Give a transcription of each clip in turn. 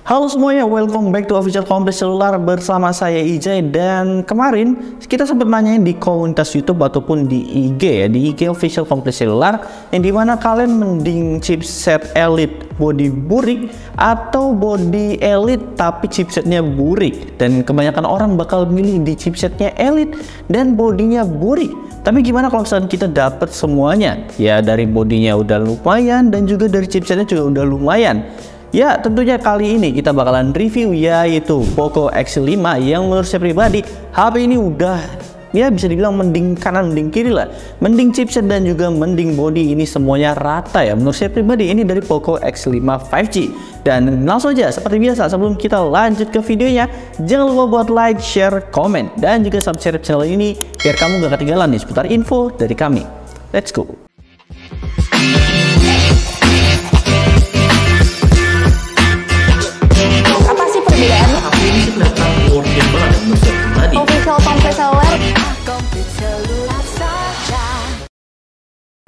Halo semuanya, welcome back to Official Kompleks Selular bersama saya Ijay. Dan kemarin kita sempat nanyain di komunitas YouTube ataupun di IG ya, di IG Official Kompleks Selular, yang dimana kalian mending chipset Elite body burik atau body Elite tapi chipsetnya burik. Dan kebanyakan orang bakal milih di chipsetnya Elite dan bodinya burik. Tapi gimana kalau misalnya kita dapat semuanya? Ya dari bodinya udah lumayan dan juga dari chipsetnya juga udah lumayan. Ya tentunya kali ini kita bakalan review yaitu Poco X5 yang menurut saya pribadi HP ini udah ya bisa dibilang mending kanan mending kiri lah, mending chipset dan juga mending body, ini semuanya rata ya menurut saya pribadi ini dari Poco X5 5G. Dan langsung aja seperti biasa, sebelum kita lanjut ke videonya, jangan lupa buat like, share, komen, dan juga subscribe channel ini biar kamu gak ketinggalan nih seputar info dari kami. Let's go. Official Kompleks Selular.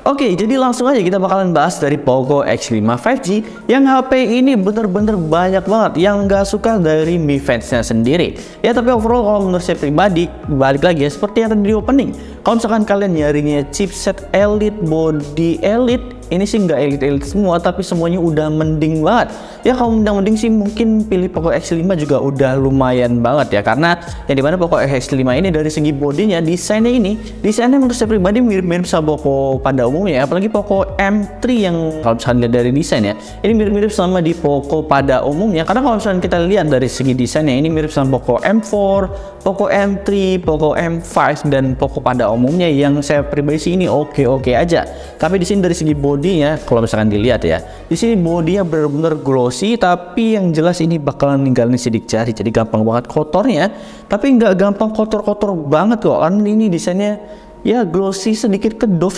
Oke, jadi langsung aja kita bakalan bahas dari Poco X5 5G yang HP ini bener-bener banyak banget yang nggak suka dari Mi fansnya sendiri. Ya tapi overall kalau menurut saya pribadi, balik lagi ya seperti yang tadi di opening, kalau misalkan kalian nyarinya chipset Elite, body Elite, ini sih nggak elite semua tapi semuanya udah mending banget ya. Kalau mending sih mungkin pilih Poco X5 juga udah lumayan banget ya, karena yang dimana Poco X5 ini dari segi bodinya, desainnya menurut saya pribadi mirip-mirip sama Poco pada umumnya, apalagi Poco M3 yang kalau misalkan lihat dari desain ya, ini mirip-mirip sama di Poco pada umumnya. Karena kalau misalkan kita lihat dari segi desainnya, ini mirip sama Poco M4, Poco M3, Poco M5 dan Poco pada umumnya yang saya pribadi sih ini oke aja. Tapi di sini dari segi bodinya, kalau misalkan dilihat ya, di sini bodinya benar-benar glossy, tapi yang jelas ini bakalan ninggalin sidik jari, jadi gampang banget kotornya. Tapi nggak gampang kotor-kotor banget kok, karena ini desainnya ya glossy, sedikit kedov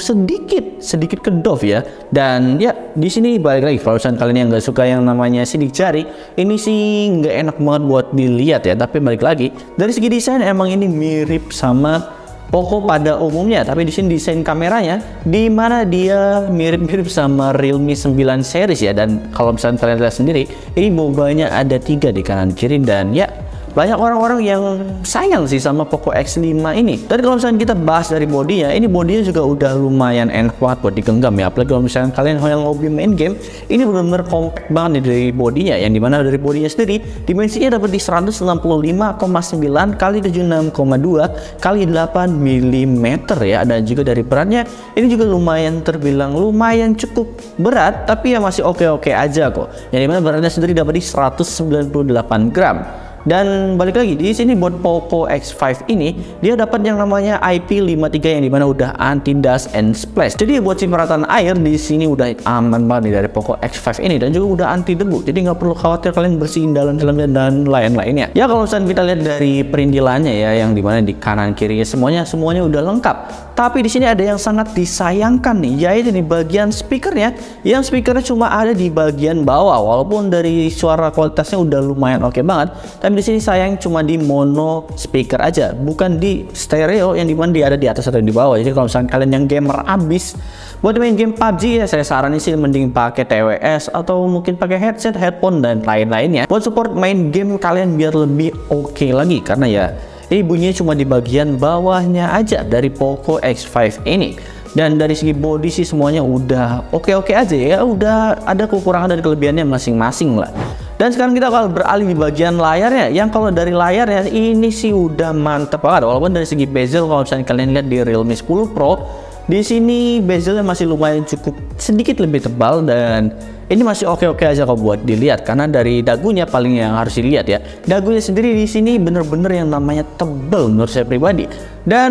ya. Dan ya di sini balik lagi, kalau misalkan kalian yang nggak suka yang namanya sidik jari, ini sih nggak enak banget buat dilihat ya. Tapi balik lagi dari segi desain emang ini mirip sama Poco pada umumnya, tapi di sini desain kameranya di mana dia mirip-mirip sama Realme 9 series ya. Dan kalau misalnya kalian lihat sendiri, ini bobanya ada 3 di kanan kiri, dan ya banyak orang-orang yang sayang sih sama Poco X5 ini. Dan kalau misalnya kita bahas dari bodinya, ini bodinya juga udah lumayan enak banget buat digenggam ya. Apalagi kalau misalnya kalian yang hobi main game, ini benar-benar compact banget nih dari bodinya. Yang dimana dari bodinya sendiri, dimensinya dapat di 165,9 kali 76,2 kali 8 mm ya. Dan juga dari beratnya, ini juga lumayan terbilang lumayan cukup berat, tapi ya masih oke-oke aja kok. Yang dimana beratnya sendiri dapat di 198 gram. Dan balik lagi di sini buat Poco X5 ini dia dapat yang namanya IP53 yang dimana udah anti dust and splash. Jadi buat cipratan air di sini udah aman banget nih dari Poco X5 ini, dan juga udah anti debu. Jadi nggak perlu khawatir kalian bersihin dalam-dalamnya dan lain-lainnya. Ya kalau misalnya kita lihat dari perindilannya ya, yang dimana di kanan kiri semuanya udah lengkap. Tapi di sini ada yang sangat disayangkan nih, yaitu di bagian speakernya, yang speakernya cuma ada di bagian bawah. Walaupun dari suara kualitasnya udah lumayan oke banget, tapi di sini sayang cuma di mono speaker aja, bukan di stereo yang dimana dia ada di atas atau di bawah. Jadi kalau misalnya kalian yang gamer abis buat main game PUBG ya, saya saranin sih mending pakai TWS atau mungkin pakai headset, headphone dan lain-lainnya buat support main game kalian biar lebih oke lagi. Karena ya ini bunyinya cuma di bagian bawahnya aja dari Poco X5 ini. Dan dari segi body sih semuanya udah oke aja ya, udah ada kekurangan dan kelebihannya masing-masing lah. Dan sekarang kita bakal beralih di bagian layarnya, yang kalau dari layarnya ini sih udah mantep banget. Walaupun dari segi bezel, kalau misalnya kalian lihat di Realme 10 Pro, di sini bezelnya masih lumayan cukup sedikit lebih tebal, dan ini masih oke aja kok buat dilihat. Karena dari dagunya paling yang harus dilihat ya, dagunya sendiri di sini bener-bener yang namanya tebel menurut saya pribadi. Dan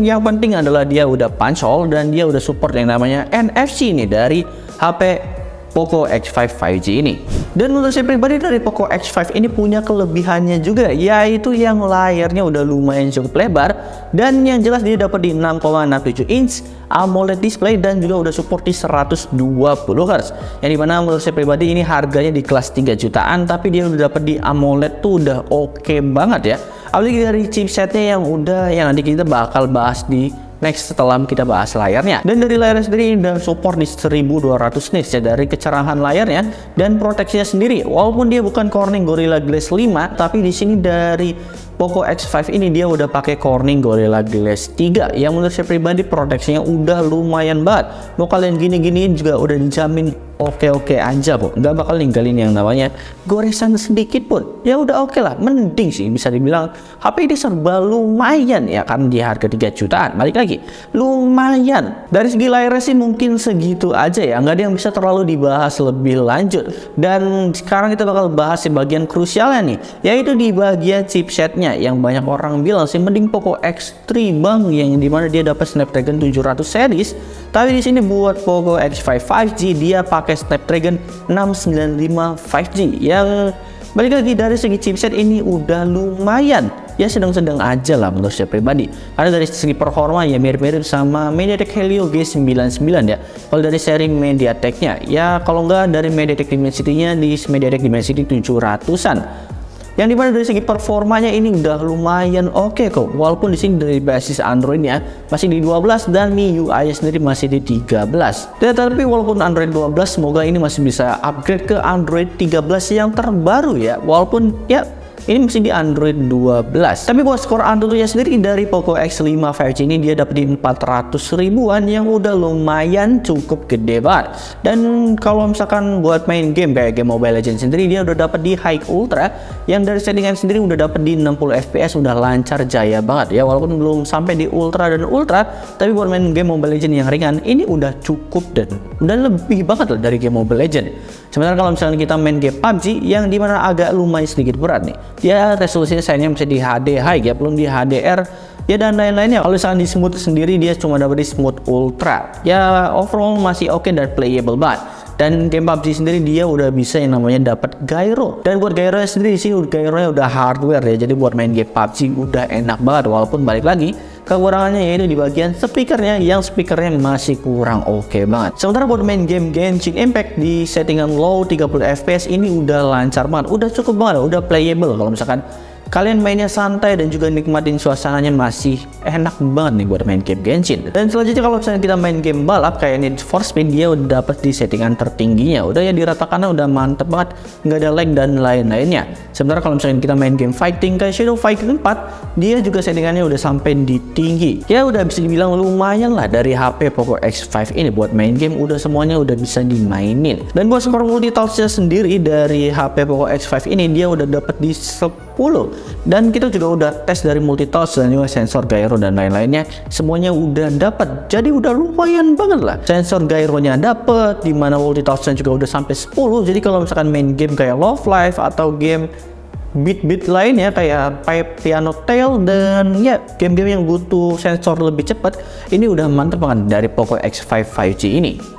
yang penting adalah dia udah punch hole dan dia udah support yang namanya NFC nih dari HP Poco X5 5G ini. Dan menurut saya pribadi dari Poco X5 ini punya kelebihannya juga, yaitu yang layarnya udah lumayan cukup lebar, dan yang jelas dia dapat di 6,67 inch AMOLED display dan juga udah support di 120 Hz. Yang dimana menurut saya pribadi ini harganya di kelas 3 jutaan, tapi dia udah dapat di AMOLED tuh udah oke banget ya. Apalagi dari chipsetnya yang nanti kita bakal bahas di next setelah kita bahas layarnya. Dan dari layarnya sendiri udah support di 1200 nits ya dari kecerahan layarnya, dan proteksinya sendiri walaupun dia bukan Corning Gorilla Glass 5, tapi di sini dari Poco X5 ini dia udah pakai Corning Gorilla Glass 3 yang menurut saya pribadi proteksinya udah lumayan banget. Mau kalian gini-giniin juga udah dijamin oke-oke aja kok, nggak bakal ninggalin yang namanya goresan sedikit pun. Ya udah oke lah, mending sih bisa dibilang HP ini serba lumayan ya, kan di harga 3 jutaan. Balik lagi, lumayan. Dari segi layarnya sih mungkin segitu aja ya, nggak ada yang bisa terlalu dibahas lebih lanjut. Dan sekarang kita bakal bahas di bagian krusialnya nih, yaitu di bagian chipsetnya yang banyak orang bilang sih mending Poco X3 bang, yang dimana dia dapat Snapdragon 700 series. Tapi di sini buat Poco X5 5G dia pakai Snapdragon 695 5G yang balik lagi dari segi chipset ini udah lumayan ya, sedang-sedang aja lah menurut saya pribadi. Karena dari segi performa ya mirip-mirip sama MediaTek Helio G99 ya. Kalau dari seri MediaTeknya ya, kalau nggak dari MediaTek Dimensity-nya di MediaTek Dimensity 700-an. Yang dimana dari segi performanya ini udah lumayan oke kok, walaupun di sini dari basis Androidnya masih di 12 dan MIUI sendiri masih di 13. Tetapi walaupun Android 12, semoga ini masih bisa upgrade ke Android 13 yang terbaru ya, walaupun ya ini masih di Android 12. Tapi buat skor Androidnya sendiri dari Poco X5 5G ini dia dapat di 400 ribuan yang udah lumayan cukup gede banget. Dan kalau misalkan buat main game kayak game Mobile Legends sendiri dia udah dapat di High Ultra yang dari settingan sendiri udah dapat di 60 fps, udah lancar jaya banget ya, walaupun belum sampai di Ultra dan Ultra, tapi buat main game Mobile Legends yang ringan ini udah cukup dan udah lebih banget lah dari game Mobile Legends. Sementara kalau misalnya kita main game PUBG yang dimana agak lumayan sedikit berat nih, dia resolusinya sayangnya masih di HD high ya, belum di HDR ya, dan lain-lainnya. Kalau misalnya di smooth sendiri dia cuma dapat di smooth ultra ya, overall masih oke dan playable banget. Dan game PUBG sendiri dia udah bisa yang namanya dapat gyro, dan buat gyro sendiri sih gyronya udah hardware ya, jadi buat main game PUBG udah enak banget. Walaupun balik lagi kekurangannya yaitu di bagian speakernya, yang speakernya masih kurang oke banget. Sementara buat main game Genshin Impact di settingan low 30 fps ini udah lancar banget, udah cukup banget, udah playable. Kalau misalkan kalian mainnya santai dan juga nikmatin suasananya masih enak banget nih buat main game Genshin. Dan selanjutnya kalau misalnya kita main game balap kayak Need for Speed, dia udah dapat di settingan tertingginya, udah ya diratakannya udah mantep banget, nggak ada lag dan lain-lainnya. Sementara kalau misalnya kita main game fighting kayak Shadow Fight 4, dia juga settingannya udah sampai di tinggi. Ya udah bisa dibilang lumayan lah dari HP Poco X5 ini buat main game udah semuanya udah bisa dimainin. Dan buat skor multitasknya sendiri dari HP Poco X5 ini dia udah dapat di 10. Dan kita juga udah tes dari multitask dan juga sensor gyro dan lain-lainnya, semuanya udah dapat. Jadi udah lumayan banget lah. Sensor gyronya dapat, dimana multitasknya juga udah sampai 10. Jadi kalau misalkan main game kayak Love Live atau game beat lainnya kayak Pipe Piano Tail dan ya game-game yang butuh sensor lebih cepat, ini udah mantep banget dari Poco X5 5G ini.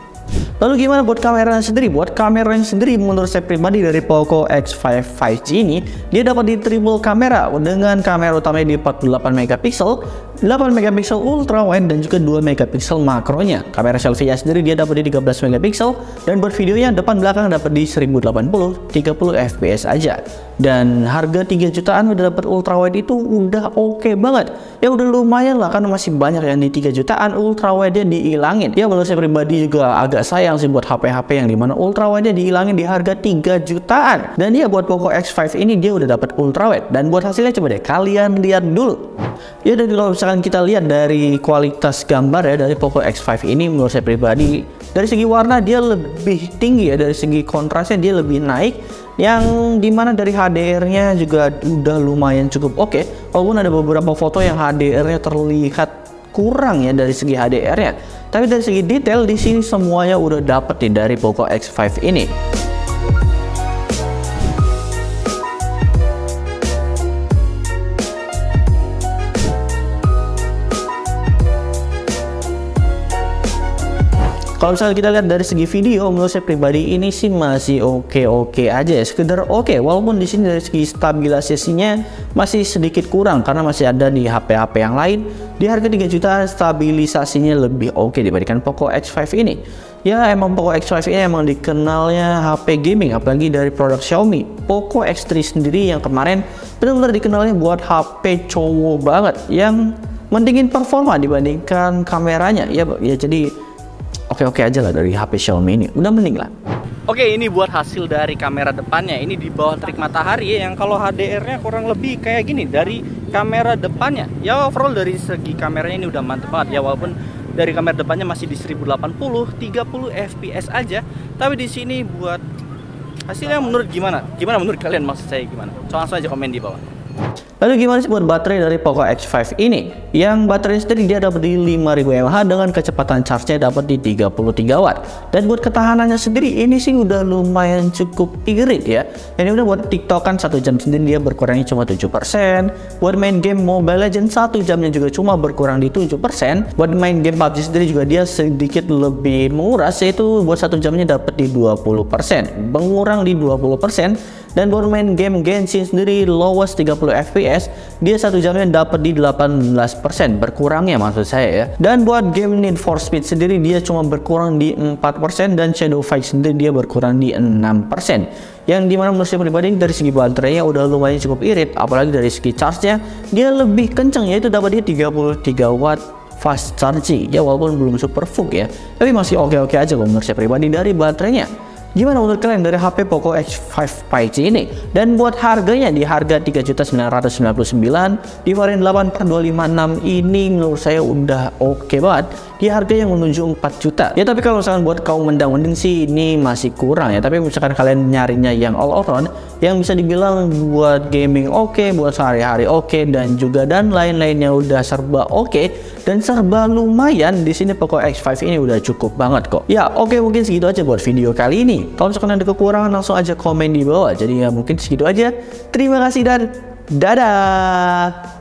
Lalu gimana buat kameranya sendiri? Buat kameranya sendiri menurut saya pribadi dari Poco X5 5G ini dia dapat di triple kamera dengan kamera utamanya di 48 megapiksel, 8 megapiksel ultra wide dan juga 2 megapiksel makronya. Kamera selfie-nya sendiri dia dapat di 13 megapiksel dan buat videonya depan belakang dapat di 1080 30 fps aja. Dan harga 3 jutaan udah dapat ultra wide itu udah oke banget. Ya udah lumayan lah, karena masih banyak yang di 3 jutaan ultra wide-nya dihilangin. Ya menurut saya pribadi juga agak sayang sih buat HP-HP yang dimana ultra wide-nya dihilangin di harga 3 jutaan. Dan ya buat Poco X5 ini dia udah dapat ultra wide. Dan buat hasilnya coba deh kalian lihat dulu. Ya, dan kalau misalkan kita lihat dari kualitas gambar ya dari Poco X5 ini, menurut saya pribadi dari segi warna dia lebih tinggi ya, dari segi kontrasnya dia lebih naik, yang dimana dari HDR-nya juga udah lumayan cukup oke. Walaupun ada beberapa foto yang HDR-nya terlihat kurang ya dari segi HDR-nya, tapi dari segi detail di sini semuanya udah dapet nih dari Poco X5 ini. Kalau misalnya kita lihat dari segi video, menurut saya pribadi ini sih masih oke-oke aja ya, sekedar oke. Walaupun di sini dari segi stabilisasinya masih sedikit kurang karena masih ada di HP-HP yang lain. Di harga 3 juta stabilisasinya lebih oke dibandingkan Poco X5 ini. Ya emang Poco X5 ini emang dikenalnya HP gaming, apalagi dari produk Xiaomi. Poco X3 sendiri yang kemarin benar-benar dikenalnya buat HP cowok banget, yang mendingin performa dibandingkan kameranya ya jadi oke-oke aja lah dari HP Xiaomi ini, udah mending lah. Oke, ini buat hasil dari kamera depannya. Ini di bawah terik matahari ya, yang kalau HDR-nya kurang lebih kayak gini dari kamera depannya. Ya overall dari segi kameranya ini udah mantep banget ya, walaupun dari kamera depannya masih di 1080 30 fps aja. Tapi di sini buat hasilnya menurut gimana? Gimana menurut kalian, maksud saya gimana? Langsung aja komen di bawah. Lalu gimana sih buat baterai dari Poco X5 ini? Yang baterai sendiri dia dapat di 5000 mAh dengan kecepatan charge-nya dapat di 33 watt. Dan buat ketahanannya sendiri ini sih udah lumayan cukup irit ya. Ini udah buat TikTokan 1 jam sendiri dia berkurangnya cuma 7%. Buat main game Mobile Legends 1 jamnya juga cuma berkurang di 7%. Buat main game PUBG sendiri juga dia sedikit lebih menguras, yaitu buat 1 jamnya dapat di 20%, mengurang di 20%. Dan buat main game Genshin sendiri lowest 30 fps dia 1 jamnya dapat di 18%, berkurangnya maksud saya ya. Dan buat game Need for Speed sendiri dia cuma berkurang di 4%, dan Shadow Fight sendiri dia berkurang di 6%. Yang dimana menurut saya pribadi dari segi baterainya udah lumayan cukup irit, apalagi dari segi charge-nya dia lebih kencang, yaitu dapat di 33 watt fast charging ya, walaupun belum super full ya, tapi masih oke-oke aja kalau menurut saya pribadi dari baterainya. Gimana menurut kalian dari HP Poco X5 5G ini? Dan buat harganya di harga 3.999 di varian 8/256 ini menurut saya udah oke banget di harga yang menuju 4 juta. Ya tapi kalau misalkan buat kaum mendang-mending sih ini masih kurang ya. Tapi misalkan kalian nyarinya yang all around, yang bisa dibilang buat gaming oke, buat sehari-hari oke, dan lain-lainnya udah serba oke dan serba lumayan, di sini Poco X5 ini udah cukup banget kok. Ya oke, mungkin segitu aja buat video kali ini. Kalau misalkan ada kekurangan langsung aja komen di bawah. Jadi ya mungkin segitu aja. Terima kasih dan dadah.